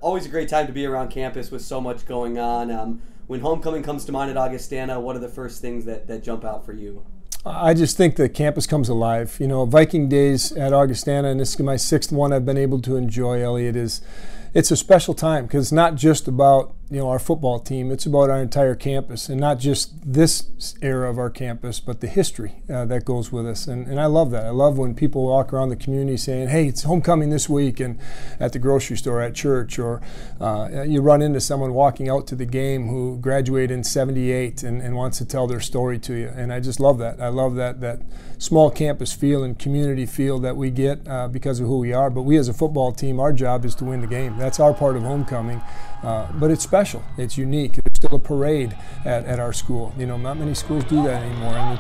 always a great time to be around campus with so much going on. When homecoming comes to mind at Augustana, what are the first things that jump out for you? I just think the campus comes alive. You know, Viking days at Augustana, and this is my 6th one I've been able to enjoy, Elliot, it's a special time because it's not just about, you know, our football team. It's about our entire campus, and not just this era of our campus, but the history that goes with us. And I love that. I love when people walk around the community saying, hey, it's homecoming this week, and at the grocery store, at church, or you run into someone walking out to the game who graduated in '78 and wants to tell their story to you. And I just love that. I love that small campus feel and community feel that we get because of who we are. But we as a football team, our job is to win the game. That's our part of homecoming. But it's special. It's unique. There's still a parade at our school. You know, not many schools do that anymore, and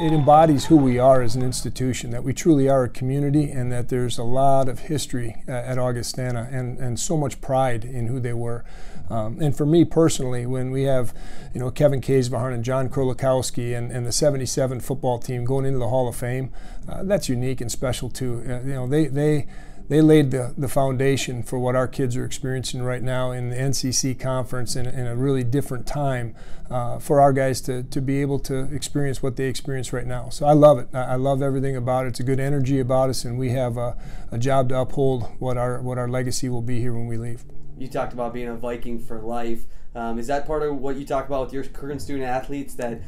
it embodies who we are as an institution, that we truly are a community, and that there's a lot of history at Augustana and so much pride in who they were. And for me personally, when we have, you know, Kevin Kaesvaharn and John Krolikowski and the '77 football team going into the Hall of Fame, that's unique and special too. You know, they laid the foundation for what our kids are experiencing right now in the NCC conference in a really different time for our guys to be able to experience what they experience right now. So I love it. I love everything about it. It's a good energy about us, and we have a job to uphold what our legacy will be here when we leave. You talked about being a Viking for life. Is that part of what you talk about with your current student athletes, that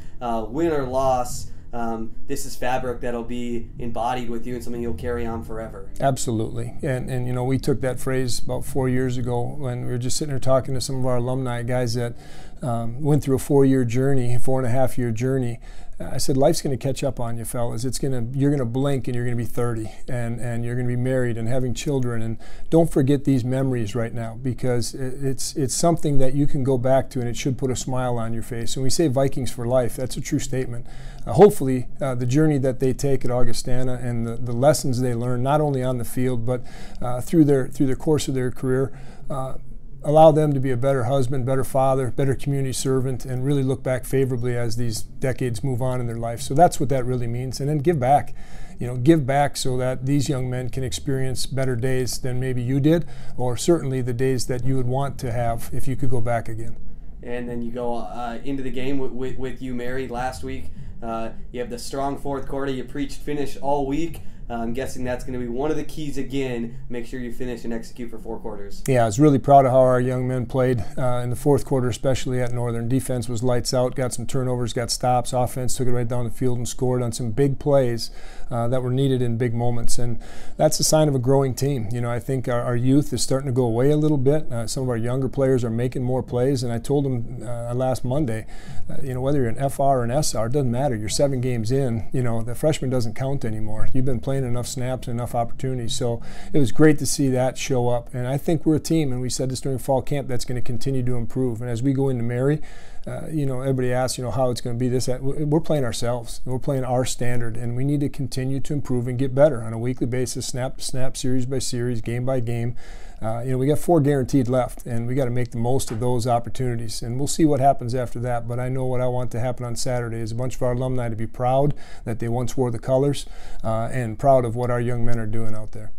win or loss, this is fabric that'll be embodied with you and something you'll carry on forever? Absolutely. And you know, we took that phrase about 4 years ago when we were just sitting there talking to some of our alumni guys that went through a 4-year journey, 4.5-year journey. I said, life's going to catch up on you, fellas. You're going to blink and you're going to be 30, and you're going to be married and having children. And don't forget these memories right now, because it's something that you can go back to, and it should put a smile on your face. And we say Vikings for life. That's a true statement. Hopefully, the journey that they take at Augustana and the lessons they learn, not only on the field but through the course of their career, allow them to be a better husband, better father, better community servant, and really look back favorably as these decades move on in their life. So that's what that really means. And then give back. You know, give back so that these young men can experience better days than maybe you did, or certainly the days that you would want to have if you could go back again. And then you go into the game with you married last week. You have the strong fourth quarter. You preached finish all week. I'm guessing that's going to be one of the keys again. Make sure you finish and execute for 4 quarters. Yeah, I was really proud of how our young men played in the fourth quarter, especially at Northern. Defense was lights out, got some turnovers, got stops. Offense took it right down the field and scored on some big plays that were needed in big moments. And that's a sign of a growing team. You know, I think our youth is starting to go away a little bit. Some of our younger players are making more plays. And I told them last Monday, you know, whether you're an FR or an SR, it doesn't matter. You're 7 games in. You know, the freshman doesn't count anymore. You've been playing enough snaps and enough opportunities. So it was great to see that show up. And I think we're a team, and we said this during fall camp, that's going to continue to improve. And as we go into Mary, you know, everybody asks, you know, how it's going to be this, that. We're playing ourselves. We're playing our standard, and we need to continue to improve and get better on a weekly basis, snap to snap, series by series, game by game. You know, we got 4 guaranteed left, and we got to make the most of those opportunities. And we'll see what happens after that. But I know what I want to happen on Saturday is a bunch of our alumni to be proud that they once wore the colors, and proud of what our young men are doing out there.